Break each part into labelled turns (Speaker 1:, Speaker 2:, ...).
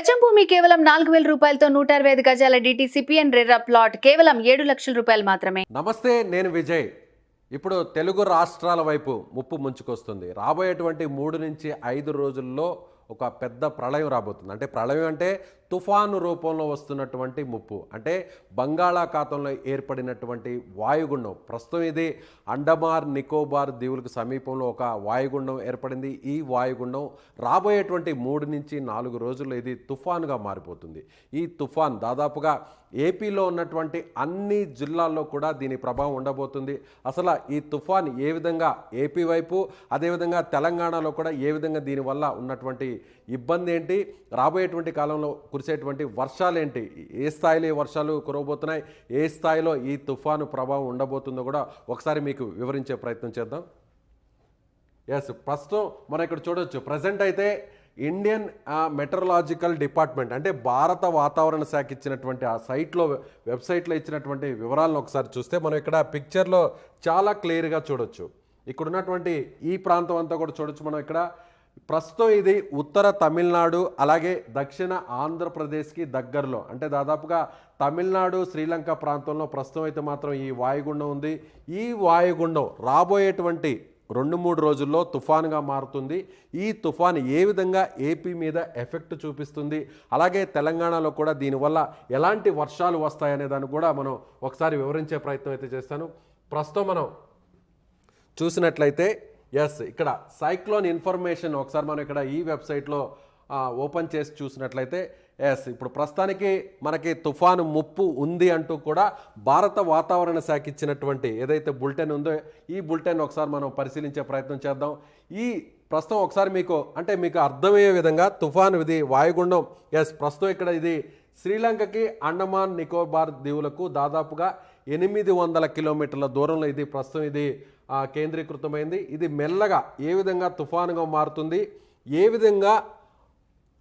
Speaker 1: గజం భూమి కేవలం 4,000 రూపాయలతో 165 గజాల డిటిసిపిఎన్ రెర్రా ప్లాట్ కేవలం 7 లక్షల రూపాయలు మాత్రమే.
Speaker 2: నమస్తే, నేను విజయ్. ఇప్పుడు తెలుగు రాష్ట్రాల వైపు ముప్పు ముంచుకొస్తుంది. రాబోయేటువంటి 3 నుంచి 5 రోజుల్లో ఒక పెద్ద ప్రళయం రాబోతుంది. అంటే ప్రళయం అంటే తుఫాను రూపంలో వస్తున్నటువంటి ముప్పు. అంటే బంగాళాఖాతంలో ఏర్పడినటువంటి వాయుగుండం. ప్రస్తుతం ఇది అండమాన్ నికోబార్ దీవులకు సమీపంలో ఒక వాయుగుండం ఏర్పడింది. ఈ వాయుగుండం రాబోయేటువంటి 3 నుంచి 4 రోజుల్లో ఇది తుఫానుగా మారిపోతుంది. ఈ తుఫాన్ దాదాపుగా ఏపీలో ఉన్నటువంటి అన్ని జిల్లాల్లో కూడా దీని ప్రభావం ఉండబోతుంది. అసలు ఈ తుఫాన్ ఏ విధంగా ఏపీ వైపు, అదేవిధంగా తెలంగాణలో కూడా ఏ విధంగా దీనివల్ల ఉన్నటువంటి ఇబ్బంది ఏంటి, రాబోయేటువంటి కాలంలో కురిసేటువంటి వర్షాలు ఏంటి, ఏ స్థాయిలో ఈ వర్షాలు కురవబోతున్నాయి, ఏ స్థాయిలో ఈ తుఫాను ప్రభావం ఉండబోతుందో కూడా ఒకసారి మీకు వివరించే ప్రయత్నం చేద్దాం. ఎస్, ప్రస్తుతం మనం ఇక్కడ చూడవచ్చు. ప్రజెంట్ అయితే ఇండియన్ మెటరలాజికల్ డిపార్ట్మెంట్ అంటే భారత వాతావరణ శాఖ ఇచ్చినటువంటి ఆ వెబ్సైట్లో ఇచ్చినటువంటి వివరాలను ఒకసారి చూస్తే మనం ఇక్కడ పిక్చర్లో చాలా క్లియర్గా చూడొచ్చు. ఇక్కడ ఉన్నటువంటి ఈ ప్రాంతం అంతా కూడా చూడొచ్చు. మనం ఇక్కడ ప్రస్తుతం ఇది ఉత్తర తమిళనాడు అలాగే దక్షిణ ఆంధ్రప్రదేశ్కి దగ్గరలో, అంటే దాదాపుగా తమిళనాడు శ్రీలంక ప్రాంతంలో ప్రస్తుతం అయితే మాత్రం ఈ వాయుగుండం ఉంది. ఈ వాయుగుండం రాబోయేటువంటి 2-3 రోజుల్లో తుఫానుగా మారుతుంది. ఈ తుఫాను ఏ విధంగా ఏపీ మీద ఎఫెక్ట్ చూపిస్తుంది, అలాగే తెలంగాణలో కూడా దీనివల్ల ఎలాంటి వర్షాలు వస్తాయనే దాన్ని కూడా మనం ఒకసారి వివరించే ప్రయత్నం అయితే చేస్తాను. ప్రస్తుతం మనం చూసినట్లయితే ఇక్కడ సైక్లోన్ ఇన్ఫర్మేషన్ ఒకసారి మనం ఇక్కడ ఈ వెబ్సైట్లో ఓపెన్ చేసి చూసినట్లయితే ఇప్పుడు ప్రస్తుతానికి మనకి తుఫాను ముప్పు ఉంది అంటూ కూడా భారత వాతావరణ శాఖ ఇచ్చినటువంటి ఏదైతే బులెటిన్ ఉందో ఈ బులెటిన్ ఒకసారి మనం పరిశీలించే ప్రయత్నం చేద్దాం. ఈ ప్రస్తుతం ఒకసారి మీకు అర్థమయ్యే విధంగా తుఫాను ఇది వాయుగుండం ప్రస్తుతం ఇక్కడ ఇది శ్రీలంకకి అండమాన్ నికోబార్ దీవులకు దాదాపుగా 800 కిలోమీటర్ల దూరంలో ఇది ప్రస్తుతం ఇది కేంద్రీకృతమైంది. ఇది మెల్లగా ఏ విధంగా తుఫానుగా మారుతుంది, ఏ విధంగా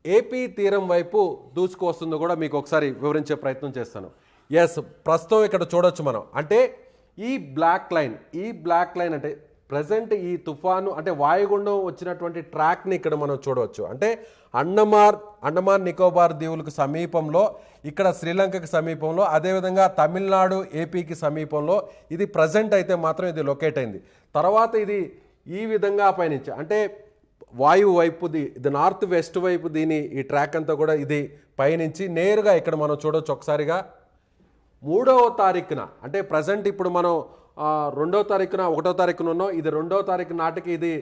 Speaker 2: ఏపీ తీరం వైపు దూసుకువస్తుందో కూడా మీకు ఒకసారి వివరించే ప్రయత్నం చేస్తాను. ప్రస్తుతం ఇక్కడ చూడొచ్చు మనం. అంటే ఈ బ్లాక్ లైన్ అంటే ప్రజెంట్ ఈ తుఫాను అంటే వాయుగుండం వచ్చినటువంటి ట్రాక్ని ఇక్కడ మనం చూడవచ్చు. అంటే అండమాన్ నికోబార్ దీవులకు సమీపంలో, ఇక్కడ శ్రీలంకకి సమీపంలో, అదేవిధంగా తమిళనాడు ఏపీకి సమీపంలో ఇది ప్రజెంట్ అయితే మాత్రం ఇది లొకేట్ అయింది. తర్వాత ఇది ఈ విధంగా పయనించి అంటే వాయువు వైపుది ఇది నార్త్ వెస్ట్ వైపు ఈ ట్రాక్ అంతా కూడా ఇది పయనించి నేరుగా ఇక్కడ మనం చూడవచ్చు. ఒకసారిగా 3వ తారీఖున అంటే ప్రజెంట్ ఇప్పుడు మనం 2వ తారీఖున 1వ తారీఖున ఉన్నాం. ఇది 2వ తారీఖు నాటికి ఇది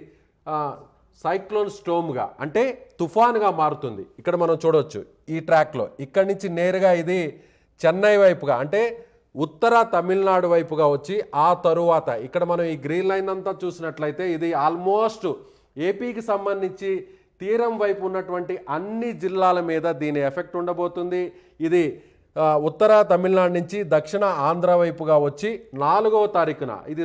Speaker 2: సైక్లోన్ స్టోమ్గా అంటే తుఫాన్గా మారుతుంది. ఇక్కడ మనం చూడవచ్చు ఈ ట్రాక్లో ఇక్కడి నుంచి నేరుగా ఇది చెన్నై వైపుగా అంటే ఉత్తర తమిళనాడు వైపుగా వచ్చి ఆ తరువాత ఇక్కడ మనం ఈ గ్రీన్ లైన్ అంతా చూసినట్లయితే ఇది ఆల్మోస్ట్ ఏపీకి సంబంధించి తీరం వైపు ఉన్నటువంటి అన్ని జిల్లాల మీద దీని ఎఫెక్ట్ ఉండబోతుంది. ఇది ఉత్తర తమిళనాడు నుంచి దక్షిణ ఆంధ్ర వైపుగా వచ్చి 4వ తారీఖున ఇది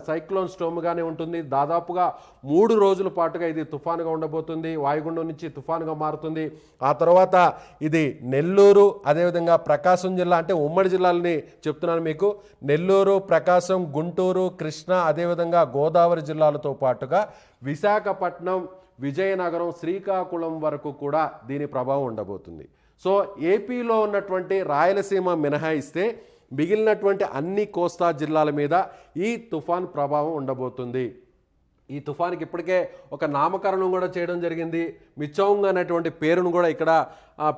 Speaker 2: సైక్లోన్ స్టోమ్గానే ఉంటుంది. దాదాపుగా 3 రోజుల పాటుగా ఇది తుఫానుగా ఉండబోతుంది. వాయుగుండం నుంచి తుఫానుగా మారుతుంది. ఆ తర్వాత ఇది నెల్లూరు, అదేవిధంగా ప్రకాశం జిల్లా అంటే ఉమ్మడి జిల్లాలని చెప్తున్నాను మీకు. నెల్లూరు, ప్రకాశం, గుంటూరు, కృష్ణా, అదేవిధంగా గోదావరి జిల్లాలతో పాటుగా విశాఖపట్నం, విజయనగరం, శ్రీకాకుళం వరకు కూడా దీని ప్రభావం ఉండబోతుంది. సో ఏపీలో ఉన్నటువంటి రాయలసీమ మినహాయిస్తే మిగిలినటువంటి అన్ని కోస్తా జిల్లాల మీద ఈ తుఫాన్ ప్రభావం ఉండబోతుంది. ఈ తుఫాన్కి ఇప్పటికే ఒక నామకరణం కూడా చేయడం జరిగింది. మిచౌంగ్ అనేటువంటి పేరును కూడా ఇక్కడ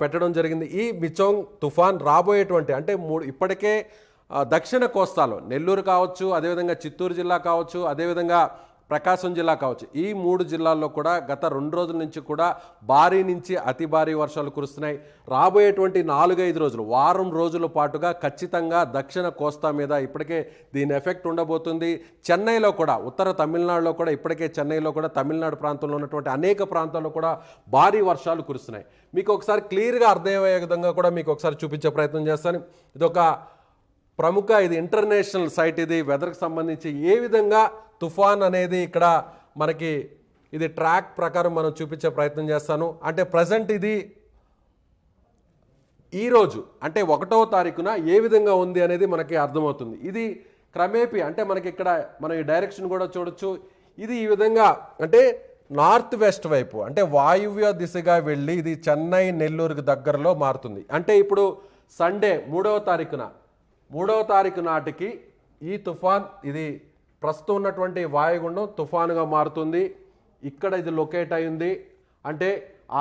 Speaker 2: పెట్టడం జరిగింది. ఈ మిచౌంగ్ తుఫాన్ రాబోయేటువంటి అంటే ఇప్పటికే దక్షిణ కోస్తాలో నెల్లూరు కావచ్చు, అదేవిధంగా చిత్తూరు జిల్లా కావచ్చు, అదేవిధంగా ప్రకాశం జిల్లా కావచ్చు, ఈ 3 జిల్లాల్లో కూడా గత 2 రోజుల నుంచి కూడా భారీ నుంచి అతి భారీ వర్షాలు కురుస్తున్నాయి. రాబోయేటువంటి 4-5 రోజులు, వారం రోజుల పాటుగా ఖచ్చితంగా దక్షిణ కోస్తా మీద ఇప్పటికే దీని ఎఫెక్ట్ ఉండబోతుంది. చెన్నైలో కూడా, ఉత్తర తమిళనాడులో కూడా ఇప్పటికే చెన్నైలో కూడా తమిళనాడు ప్రాంతంలో ఉన్నటువంటి అనేక ప్రాంతాల్లో కూడా భారీ వర్షాలు కురుస్తున్నాయి. మీకు ఒకసారి క్లియర్గా అర్థమయ్యే విధంగా కూడా మీకు ఒకసారి చూపించే ప్రయత్నం చేస్తాను. ఇది ఇంటర్నేషనల్ సైట్. ఇది వెదర్కి సంబంధించి ఏ విధంగా తుఫాన్ అనేది ఇక్కడ మనకి ఇది ట్రాక్ ప్రకారం మనం చూపించే ప్రయత్నం చేస్తాను. అంటే ప్రజెంట్ ఇది ఈరోజు అంటే 1వ తారీఖున ఏ విధంగా ఉంది అనేది మనకి అర్థమవుతుంది. ఇది క్రమేపీ అంటే మనకి ఇక్కడ మనం ఈ డైరెక్షన్ కూడా చూడొచ్చు. ఇది ఈ విధంగా అంటే నార్త్ వెస్ట్ వైపు అంటే వాయువ్య దిశగా వెళ్ళి ఇది చెన్నై నెల్లూరుకి దగ్గరలో మారుతుంది. అంటే ఇప్పుడు సండే 3వ తారీఖు నాటికి ఈ తుఫాన్ ఇది ప్రస్తుతం ఉన్నటువంటి వాయుగుండం తుఫానుగా మారుతుంది. ఇక్కడ ఇది లొకేట్ అయింది అంటే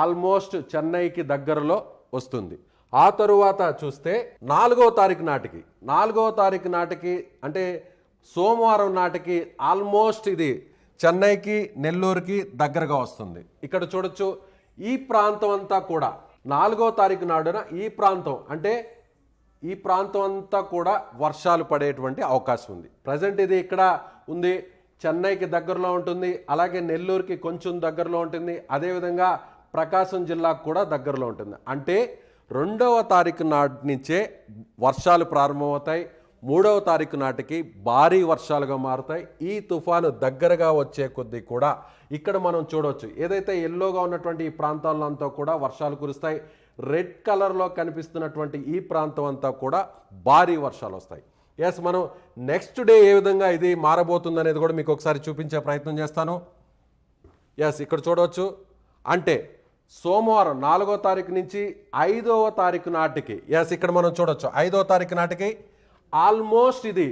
Speaker 2: ఆల్మోస్ట్ చెన్నైకి దగ్గరలో వస్తుంది. ఆ తరువాత చూస్తే 4వ తారీఖు నాటికి అంటే సోమవారం నాటికి ఆల్మోస్ట్ ఇది చెన్నైకి నెల్లూరుకి దగ్గరగా వస్తుంది. ఇక్కడ చూడొచ్చు ఈ ప్రాంతం అంతా కూడా 4వ తారీఖు నాడున ఈ ప్రాంతం అంతా కూడా వర్షాలు పడేటువంటి అవకాశం ఉంది. ప్రజెంట్ ఇది ఇక్కడ ఉంది, చెన్నైకి దగ్గరలో ఉంటుంది, అలాగే నెల్లూరుకి కొంచెం దగ్గరలో ఉంటుంది, అదేవిధంగా ప్రకాశం జిల్లాకు కూడా దగ్గరలో ఉంటుంది. అంటే 2వ తారీఖు నాటి నుంచే వర్షాలు ప్రారంభమవుతాయి. 3వ తారీఖు నాటికి భారీ వర్షాలుగా మారుతాయి. ఈ తుఫాను దగ్గరగా వచ్చే కొద్దీ కూడా ఇక్కడ మనం చూడవచ్చు ఏదైతే ఎల్లోగా ఉన్నటువంటి ఈ ప్రాంతాల్లో అంతా కూడా వర్షాలు కురుస్తాయి. రెడ్ కలర్లో కనిపిస్తున్నటువంటి ఈ ప్రాంతం అంతా కూడా భారీ వర్షాలు వస్తాయి. ఎస్, మనం నెక్స్ట్ డే ఏ విధంగా ఇది మారబోతుంది అనేది కూడా మీకు ఒకసారి చూపించే ప్రయత్నం చేస్తాను. ఎస్, ఇక్కడ చూడవచ్చు అంటే సోమవారం 4వ తారీఖు నుంచి 5వ తారీఖు నాటికి ఎస్ ఇక్కడ మనం చూడవచ్చు 5వ తారీఖు నాటికి ఆల్మోస్ట్ ఇది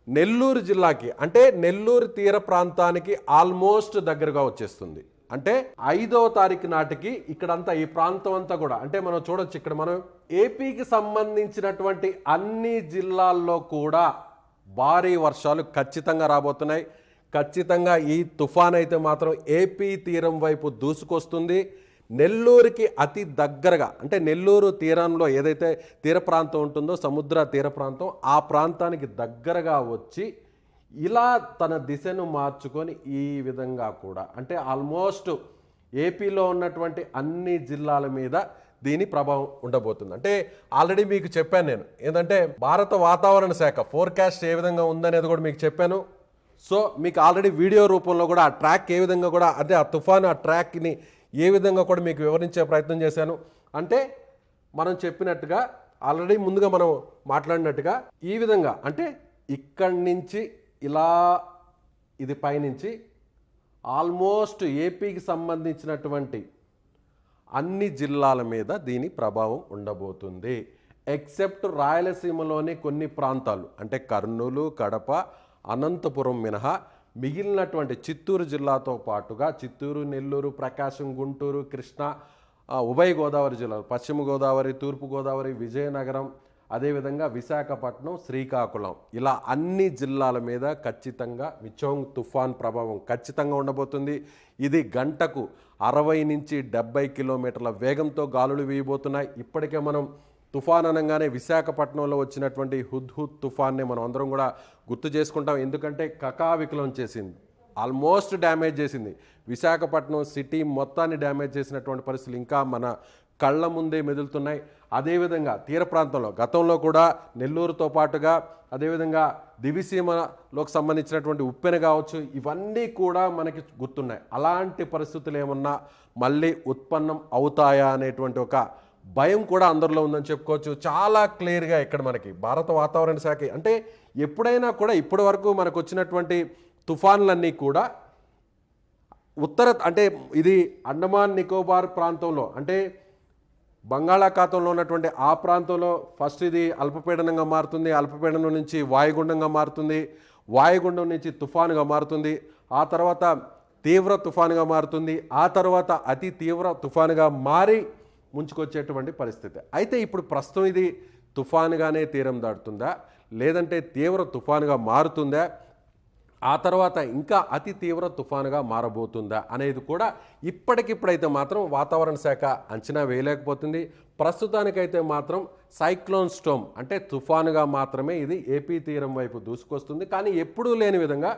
Speaker 2: నెల్లూరు జిల్లాకి అంటే నెల్లూరు తీర ప్రాంతానికి ఆల్మోస్ట్ దగ్గరగా వచ్చేస్తుంది. అంటే 5వ తారీఖు నాటికి ఇక్కడంతా ఈ ప్రాంతం అంతా కూడా అంటే మనం చూడొచ్చు ఇక్కడ మనం ఏపీకి సంబంధించినటువంటి అన్ని జిల్లాల్లో కూడా భారీ వర్షాలు ఖచ్చితంగా రాబోతున్నాయి. ఖచ్చితంగా ఈ తుఫాన్ అయితే మాత్రం ఏపీ తీరం వైపు దూసుకొస్తుంది. నెల్లూరుకి అతి దగ్గరగా అంటే నెల్లూరు తీరంలో ఏదైతే తీర ప్రాంతం ఉంటుందో సముద్ర తీర ప్రాంతం ఆ ప్రాంతానికి దగ్గరగా వచ్చి ఇలా తన దిశను మార్చుకొని ఈ విధంగా కూడా అంటే ఆల్మోస్ట్ ఏపీలో ఉన్నటువంటి అన్ని జిల్లాల మీద దీని ప్రభావం ఉండబోతుంది. అంటే ఆల్రెడీ మీకు చెప్పాను నేను ఏంటంటే భారత వాతావరణ శాఖ ఫోర్కాస్ట్ ఏ విధంగా ఉందనేది కూడా మీకు చెప్పాను. సో మీకు ఆల్రెడీ వీడియో రూపంలో కూడా ఆ ట్రాక్ ఏ విధంగా కూడా అదే ఆ తుఫాను ఆ ట్రాక్ని ఏ విధంగా కూడా మీకు వివరించే ప్రయత్నం చేశాను. అంటే మనం చెప్పినట్టుగా ఆల్రెడీ ముందుగా మనం మాట్లాడినట్టుగా ఈ విధంగా అంటే ఇక్కడి నుంచి ఇలా ఇది పైనుంచి ఆల్మోస్ట్ ఏపీకి సంబంధించినటువంటి అన్ని జిల్లాల మీద దీని ప్రభావం ఉండబోతుంది. ఎక్సెప్ట్ రాయలసీమలోని కొన్ని ప్రాంతాలు అంటే కర్నూలు, కడప, అనంతపురం మినహా మిగిలినటువంటి చిత్తూరు జిల్లాతో పాటుగా చిత్తూరు, నెల్లూరు, ప్రకాశం, గుంటూరు, కృష్ణా, ఉభయ గోదావరి జిల్లాలు, పశ్చిమ గోదావరి, తూర్పు గోదావరి, విజయనగరం, అదేవిధంగా విశాఖపట్నం, శ్రీకాకుళం ఇలా అన్ని జిల్లాల మీద ఖచ్చితంగా మిచోంగ్ తుఫాన్ ప్రభావం ఖచ్చితంగా ఉండబోతుంది. ఇది గంటకు 60 నుంచి 70 కిలోమీటర్ల వేగంతో గాలులు వీయబోతున్నాయి. ఇప్పటికే మనం తుఫాన్ అనగానే విశాఖపట్నంలో వచ్చినటువంటి హుద్హుద్ తుఫాన్ని మనం అందరం కూడా గుర్తు చేసుకుంటాం. ఎందుకంటే కకావికలం చేసింది, ఆల్మోస్ట్ డ్యామేజ్ చేసింది. విశాఖపట్నం సిటీ మొత్తాన్ని డ్యామేజ్ చేసినటువంటి పరిస్థితులు ఇంకా మన కళ్ళ ముందే మెదులుతున్నాయి. అదేవిధంగా తీర ప్రాంతంలో గతంలో కూడా నెల్లూరుతో పాటుగా అదేవిధంగా దివిసీమలోకి సంబంధించినటువంటి ఉప్పెన కావచ్చు ఇవన్నీ కూడా మనకి గుర్తున్నాయి. అలాంటి పరిస్థితులు ఏమన్నా మళ్ళీ ఉత్పన్నం అవుతాయా అనేటువంటి ఒక భయం కూడా అందరిలో ఉందని చెప్పుకోవచ్చు. చాలా క్లియర్గా ఇక్కడ మనకి భారత వాతావరణ శాఖ అంటే ఎప్పుడైనా కూడా ఇప్పటి వరకు మనకు వచ్చినటువంటి తుఫాన్లన్నీ కూడా ఉత్తర అంటే ఇది అండమాన్ నికోబార్ ప్రాంతంలో అంటే బంగాళాఖాతంలో ఉన్నటువంటి ఆ ప్రాంతంలో ఫస్ట్ ఇది అల్పపీడనంగా మారుతుంది, అల్పపీడనం నుంచి వాయుగుండంగా మారుతుంది, వాయుగుండం నుంచి తుఫానుగా మారుతుంది, ఆ తర్వాత తీవ్ర తుఫానుగా మారుతుంది, ఆ తర్వాత అతి తీవ్ర తుఫానుగా మారి ముంచుకొచ్చేటువంటి పరిస్థితి. అయితే ఇప్పుడు ప్రస్తుతం ఇది తుఫానుగానే తీరం దాటుతుందా లేదంటే తీవ్ర తుఫానుగా మారుతుందా, ఆ తర్వాత ఇంకా అతి తీవ్ర తుఫానుగా మారబోతుందా అనేది కూడా ఇప్పటికిప్పుడైతే మాత్రం వాతావరణ శాఖ అంచనా వేయలేకపోతుంది. ప్రస్తుతానికైతే మాత్రం సైక్లోన్ స్టోమ్ అంటే తుఫానుగా మాత్రమే ఇది ఏపీ తీరం వైపు దూసుకొస్తుంది. కానీ ఎప్పుడూ లేని విధంగా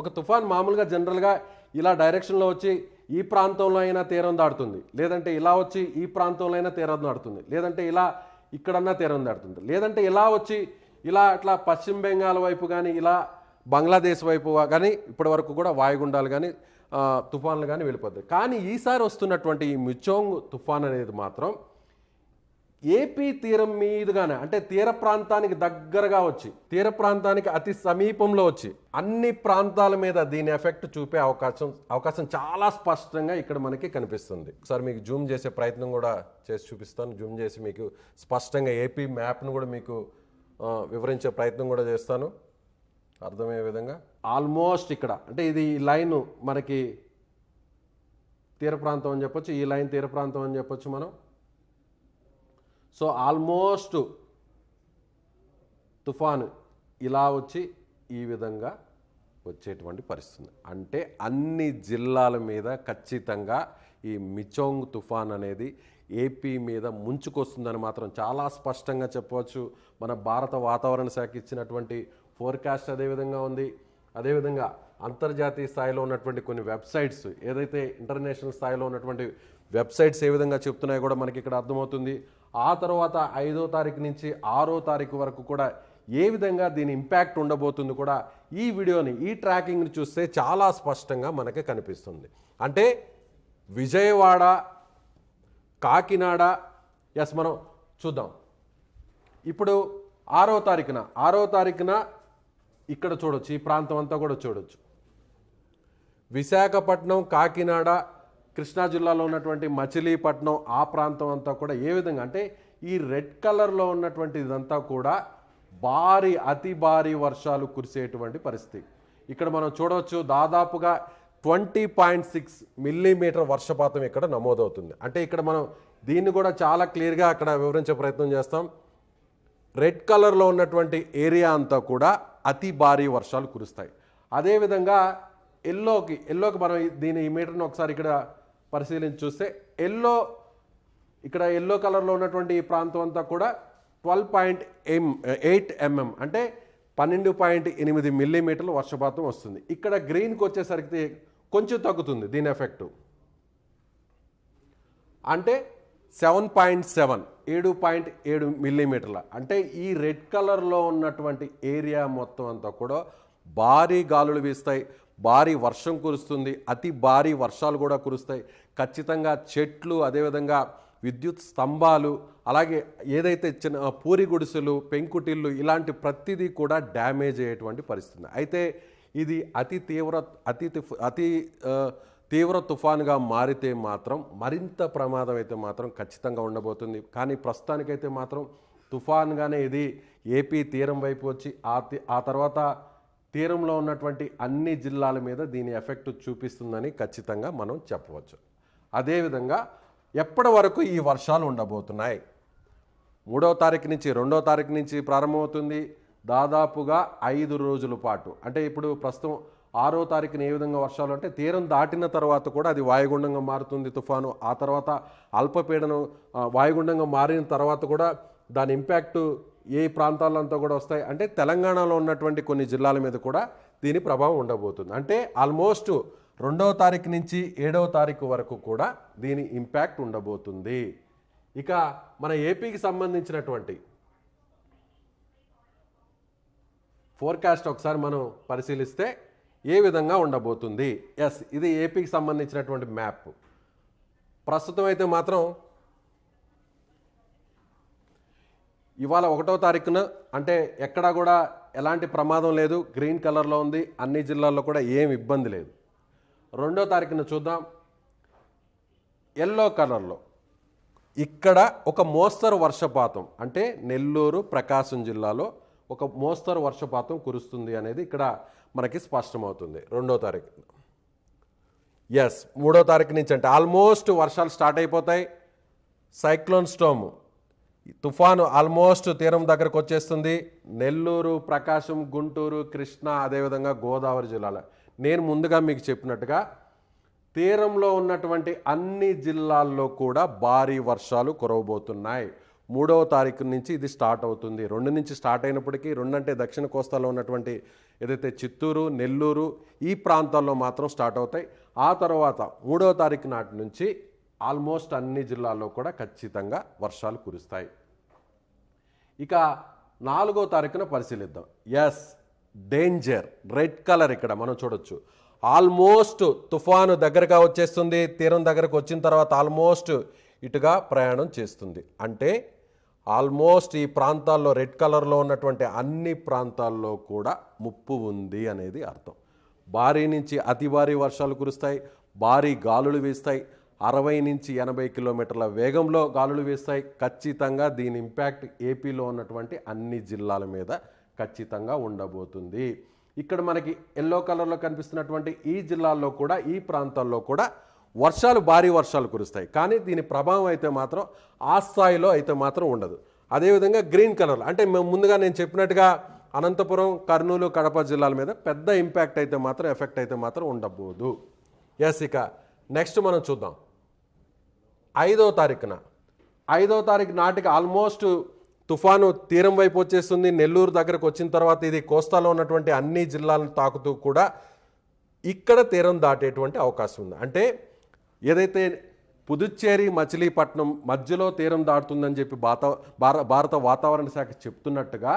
Speaker 2: ఒక తుఫాన్ మామూలుగా జనరల్గా ఇలా డైరెక్షన్లో వచ్చి ఈ ప్రాంతంలో అయినా తీరం దాటుతుంది, లేదంటే ఇలా వచ్చి ఈ ప్రాంతంలో అయినా తీరం దాటుతుంది, లేదంటే ఇలా ఇక్కడన్నా తీరం దాటుతుంది, లేదంటే ఇలా వచ్చి ఇలా అట్లా పశ్చిమ బెంగాల్ వైపు కానీ ఇలా బంగ్లాదేశ్ వైపు కానీ ఇప్పటి వరకు కూడా వాయుగుండాలు కానీ తుఫాన్లు కానీ వెళ్ళిపోతాయి. కానీ ఈసారి వస్తున్నటువంటి ఈ మిచోంగ్ తుఫాన్ అనేది మాత్రం ఏపీ తీరం మీదుగానే అంటే తీర ప్రాంతానికి దగ్గరగా వచ్చి తీర ప్రాంతానికి అతి సమీపంలో వచ్చి అన్ని ప్రాంతాల మీద దీని ఎఫెక్ట్ చూపే అవకాశం చాలా స్పష్టంగా ఇక్కడ మనకి కనిపిస్తుంది. ఒకసారి మీకు జూమ్ చేసే ప్రయత్నం కూడా చేసి చూపిస్తాను. జూమ్ చేసి మీకు స్పష్టంగా ఏపీ మ్యాప్ను కూడా మీకు వివరించే ప్రయత్నం కూడా చేస్తాను అర్థమయ్యే విధంగా. ఆల్మోస్ట్ ఇక్కడ అంటే ఇది ఈ లైన్ మనకి తీర ప్రాంతం అని చెప్పొచ్చు, ఈ లైన్ తీర ప్రాంతం అని చెప్పొచ్చు మనం. సో ఆల్మోస్ట్ తుఫాను ఇలా వచ్చి ఈ విధంగా వచ్చేటువంటి పరిస్థితి. అంటే అన్ని జిల్లాల మీద ఖచ్చితంగా ఈ మిచోంగ్ తుఫాన్ అనేది ఏపీ మీద ముంచుకొస్తుందని మాత్రం చాలా స్పష్టంగా చెప్పవచ్చు. మన భారత వాతావరణ శాఖ ఇచ్చినటువంటి ఫోర్కాస్ట్ అదేవిధంగా ఉంది. అదేవిధంగా అంతర్జాతీయ స్థాయిలో ఉన్నటువంటి కొన్ని వెబ్సైట్స్, ఏదైతే ఇంటర్నేషనల్ స్థాయిలో ఉన్నటువంటి వెబ్సైట్స్ ఏ విధంగా చెప్తున్నాయో కూడా మనకి ఇక్కడ అర్థమవుతుంది. ఆ తర్వాత 5వ తారీఖు నుంచి 6వ తారీఖు వరకు కూడా ఏ విధంగా దీని ఇంపాక్ట్ ఉండబోతుంది కూడా ఈ వీడియోని, ఈ ట్రాకింగ్ని చూస్తే చాలా స్పష్టంగా మనకి కనిపిస్తుంది. అంటే విజయవాడ, కాకినాడ, ఎస్ మనం చూద్దాం. ఇప్పుడు 6వ తారీఖున ఇక్కడ చూడొచ్చు, ఈ ప్రాంతం అంతా కూడా చూడొచ్చు. విశాఖపట్నం, కాకినాడ, కృష్ణా జిల్లాలో ఉన్నటువంటి మచిలీపట్నం ఆ ప్రాంతం అంతా కూడా ఏ విధంగా అంటే ఈ రెడ్ కలర్లో ఉన్నటువంటి ఇదంతా కూడా అతి భారీ వర్షాలు కురిసేటువంటి పరిస్థితి ఇక్కడ మనం చూడవచ్చు. దాదాపుగా 20.6 మిల్లీమీటర్ వర్షపాతం ఇక్కడ నమోదవుతుంది. అంటే ఇక్కడ మనం దీన్ని కూడా చాలా క్లియర్గా అక్కడ వివరించే ప్రయత్నం చేస్తాం. రెడ్ కలర్లో ఉన్నటువంటి ఏరియా అంతా కూడా అతి భారీ వర్షాలు కురుస్తాయి. అదేవిధంగా ఎల్లోకి మనం దీని ఈ మీటర్ని ఒకసారి ఇక్కడ పరిశీలించి చూస్తే ఇక్కడ ఎల్లో కలర్లో ఉన్నటువంటి ఈ ప్రాంతం అంతా కూడా 12.8 mm అంటే 12.8 మిల్లీమీటర్ల వర్షపాతం వస్తుంది. ఇక్కడ గ్రీన్కి వచ్చేసరికి కొంచెం తగ్గుతుంది దీని ఎఫెక్టు, అంటే 7.7 మిల్లీమీటర్ల. అంటే ఈ రెడ్ కలర్లో ఉన్నటువంటి ఏరియా మొత్తం అంతా కూడా భారీ గాలులు వీస్తాయి, భారీ వర్షం కురుస్తుంది, అతి భారీ వర్షాలు కూడా కురుస్తాయి. ఖచ్చితంగా చెట్లు, అదేవిధంగా విద్యుత్ స్తంభాలు, అలాగే ఏదైతే చిన్న పూరి గుడిసెలు, పెంకుటిల్లు ఇలాంటి ప్రతిదీ కూడా డ్యామేజ్ అయ్యేటువంటి పరిస్థితి. అయితే ఇది అతి తీవ్ర తుఫానుగా మారితే మాత్రం మరింత ప్రమాదం అయితే మాత్రం ఖచ్చితంగా ఉండబోతుంది. కానీ ప్రస్తుతానికైతే మాత్రం తుఫాన్గానే ఇది ఏపీ తీరం వైపు వచ్చి ఆ తర్వాత తీరంలో ఉన్నటువంటి అన్ని జిల్లాల మీద దీని ఎఫెక్ట్ చూపిస్తుందని ఖచ్చితంగా మనం చెప్పవచ్చు. అదేవిధంగా ఎప్పటి వరకు ఈ వర్షాలు ఉండబోతున్నాయి? 3వ తారీఖు నుంచి 2వ తారీఖు నుంచి ప్రారంభమవుతుంది. దాదాపుగా 5 రోజుల పాటు, అంటే ఇప్పుడు ప్రస్తుతం 6వ తారీఖున ఏ విధంగా వర్షాలు అంటే తీరం దాటిన తర్వాత కూడా అది వాయుగుండంగా మారుతుంది తుఫాను. ఆ తర్వాత అల్పపీడనం వాయుగుండంగా మారిన తర్వాత కూడా దాని ఇంపాక్టు ఏ ప్రాంతాలంతా కూడా వస్తాయి అంటే తెలంగాణలో ఉన్నటువంటి కొన్ని జిల్లాల మీద కూడా దీని ప్రభావం ఉండబోతుంది. అంటే ఆల్మోస్ట్ 2వ తారీఖు నుంచి 7వ తారీఖు వరకు కూడా దీని ఇంపాక్ట్ ఉండబోతుంది. ఇక మన ఏపీకి సంబంధించినటువంటి ఫోర్కాస్ట్ ఒకసారి మనం పరిశీలిస్తే ఏ విధంగా ఉండబోతుంది. ఎస్, ఇది ఏపీకి సంబంధించినటువంటి మ్యాప్. ప్రస్తుతం అయితే మాత్రం ఇవాళ 1వ తారీఖున అంటే ఎక్కడా కూడా ఎలాంటి ప్రమాదం లేదు, గ్రీన్ కలర్లో ఉంది, అన్ని జిల్లాల్లో కూడా ఏం ఇబ్బంది లేదు. 2వ తారీఖున చూద్దాం, ఎల్లో కలర్లో ఇక్కడ ఒక మోస్తరు వర్షపాతం అంటే నెల్లూరు, ప్రకాశం జిల్లాలో ఒక మోస్తరు వర్షపాతం కురుస్తుంది అనేది ఇక్కడ మనకి స్పష్టమవుతుంది 2వ తారీఖున. ఎస్, 3వ తారీఖు నుంచి అంటే ఆల్మోస్ట్ వర్షాలు స్టార్ట్ అయిపోతాయి. సైక్లోన్ స్టోమ్ తుఫాను ఆల్మోస్ట్ తీరం దగ్గరకు వచ్చేస్తుంది. నెల్లూరు, ప్రకాశం, గుంటూరు, కృష్ణా, అదేవిధంగా గోదావరి జిల్లాల నేను ముందుగా మీకు చెప్పినట్టుగా తీరంలో ఉన్నటువంటి అన్ని జిల్లాల్లో కూడా భారీ వర్షాలు కురవబోతున్నాయి. 3వ తారీఖు నుంచి ఇది స్టార్ట్ అవుతుంది. 2 నుంచి స్టార్ట్ అయినప్పటికీ 2 అంటే దక్షిణ కోస్తాలో ఉన్నటువంటి ఏదైతే చిత్తూరు, నెల్లూరు ఈ ప్రాంతాల్లో మాత్రం స్టార్ట్ అవుతాయి. ఆ తర్వాత 3వ తారీఖు నాటి నుంచి ఆల్మోస్ట్ అన్ని జిల్లాల్లో కూడా ఖచ్చితంగా వర్షాలు కురుస్తాయి. ఇక 4వ తారీఖున పరిశీలిద్దాం. ఎస్, డేంజర్ రెడ్ కలర్ ఇక్కడ మనం చూడొచ్చు. ఆల్మోస్ట్ తుఫాను దగ్గరగా వచ్చేస్తుంది. తీరం దగ్గరకు వచ్చిన తర్వాత ఆల్మోస్ట్ ఇటుగా ప్రయాణం చేస్తుంది. అంటే ఆల్మోస్ట్ ఈ ప్రాంతాల్లో రెడ్ కలర్లో ఉన్నటువంటి అన్ని ప్రాంతాల్లో కూడా ముప్పు ఉంది అనేది అర్థం. భారీ నుంచి అతి భారీ వర్షాలు కురుస్తాయి, భారీ గాలులు వీస్తాయి, 60 నుంచి 80 కిలోమీటర్ల వేగంలో గాలులు వీస్తాయి. ఖచ్చితంగా దీని ఇంపాక్ట్ ఏపీలో ఉన్నటువంటి అన్ని జిల్లాల మీద ఖచ్చితంగా ఉండబోతుంది. ఇక్కడ మనకి ఎల్లో కలర్లో కనిపిస్తున్నటువంటి ఈ జిల్లాల్లో కూడా, ఈ ప్రాంతాల్లో కూడా భారీ వర్షాలు కురుస్తాయి. కానీ దీని ప్రభావం అయితే మాత్రం ఆ స్థాయిలో అయితే మాత్రం ఉండదు. అదేవిధంగా గ్రీన్ కలర్ అంటే మేము ముందుగా నేను చెప్పినట్టుగా అనంతపురం, కర్నూలు, కడప జిల్లాల మీద పెద్ద ఇంపాక్ట్ అయితే మాత్రం, ఎఫెక్ట్ అయితే మాత్రం ఉండబోదు. ఎస్, ఇక నెక్స్ట్ మనం చూద్దాం. 5వ తారీఖు నాటికి ఆల్మోస్ట్ తుఫాను తీరం వైపు వచ్చేస్తుంది. నెల్లూరు దగ్గరకు వచ్చిన తర్వాత ఇది కోస్తాలో ఉన్నటువంటి అన్ని జిల్లాలను తాకుతూ కూడా ఇక్కడ తీరం దాటేటువంటి అవకాశం ఉంది. అంటే ఏదైతే పుదుచ్చేరి, మచిలీపట్నం మధ్యలో తీరం దాటుతుందని చెప్పి భారత వాతావరణ శాఖ చెప్తున్నట్టుగా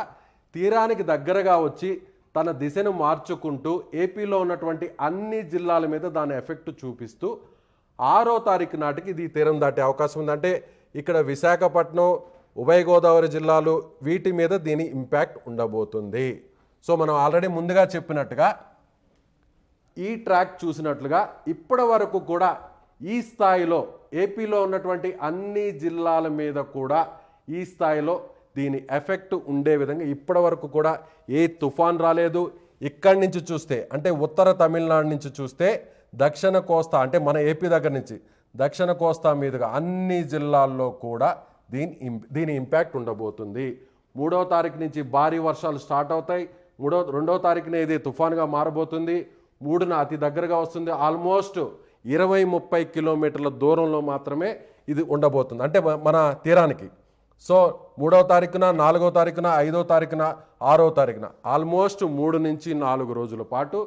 Speaker 2: తీరానికి దగ్గరగా వచ్చి తన దిశను మార్చుకుంటూ ఏపీలో ఉన్నటువంటి అన్ని జిల్లాల మీద దాని ఎఫెక్ట్ చూపిస్తూ 6వ తారీఖు నాటికి ఇది తీరం దాటే అవకాశం ఉంది. అంటే ఇక్కడ విశాఖపట్నం, ఉభయ గోదావరి జిల్లాలు వీటి మీద దీని ఇంపాక్ట్ ఉండబోతుంది. సో మనం ఆల్రెడీ ముందుగా చెప్పినట్టుగా ఈ ట్రాక్ చూసినట్లుగా ఇప్పటి వరకు కూడా ఈ స్థాయిలో ఏపీలో ఉన్నటువంటి అన్ని జిల్లాల మీద కూడా ఈ స్థాయిలో దీని ఎఫెక్ట్ ఉండే విధంగా ఇప్పటి వరకు కూడా ఏ తుఫాన్ రాలేదు. ఇక్కడి నుంచి చూస్తే అంటే ఉత్తర తమిళనాడు నుంచి చూస్తే దక్షిణ కోస్తా అంటే మన ఏపీ దగ్గర నుంచి దక్షిణ కోస్తా మీదుగా అన్ని జిల్లాల్లో కూడా దీని ఇంపాక్ట్ ఉండబోతుంది. 3వ తారీఖు నుంచి భారీ వర్షాలు స్టార్ట్ అవుతాయి. 2వ తారీఖున ఇది తుఫాన్గా మారబోతుంది. 3న అతి దగ్గరగా వస్తుంది. ఆల్మోస్ట్ 20-30 కిలోమీటర్ల దూరంలో మాత్రమే ఇది ఉండబోతుంది అంటే మన తీరానికి. సో 3వ తారీఖున, 4వ తారీఖున, 5వ తారీఖున, 6వ తారీఖున ఆల్మోస్ట్ 3 నుంచి 4 రోజుల పాటు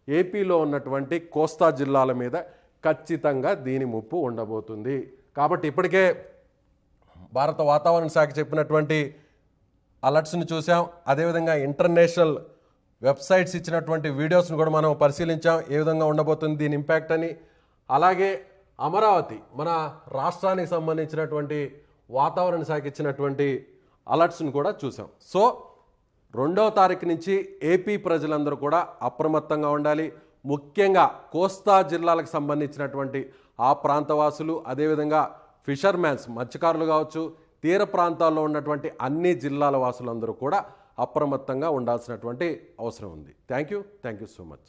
Speaker 2: ఏపీలో ఉన్నటువంటి కోస్తా జిల్లాల మీద ఖచ్చితంగా దీని ముప్పు ఉండబోతుంది. కాబట్టి ఇప్పటికే భారత వాతావరణ శాఖ చెప్పినటువంటి అలర్ట్స్ని చూసాం. అదేవిధంగా ఇంటర్నేషనల్ వెబ్సైట్స్ ఇచ్చినటువంటి వీడియోస్ని కూడా మనం పరిశీలించాం ఏ విధంగా ఉండబోతుంది దీని ఇంపాక్ట్ అని. అలాగే అమరావతి మన రాష్ట్రానికి సంబంధించినటువంటి వాతావరణ శాఖ ఇచ్చినటువంటి అలర్ట్స్ని కూడా చూసాం. సో 2వ తారీఖు నుంచి ఏపీ ప్రజలందరూ కూడా అప్రమత్తంగా ఉండాలి. ముఖ్యంగా కోస్తా జిల్లాలకు సంబంధించినటువంటి ఆ ప్రాంతవాసులు, అదేవిధంగా ఫిషర్మ్యాన్స్ మత్స్యకారులు కావచ్చు, తీర ప్రాంతాల్లో ఉన్నటువంటి అన్ని జిల్లాల వాసులందరూ కూడా అప్రమత్తంగా ఉండాల్సినటువంటి అవసరం ఉంది. Thank you so much.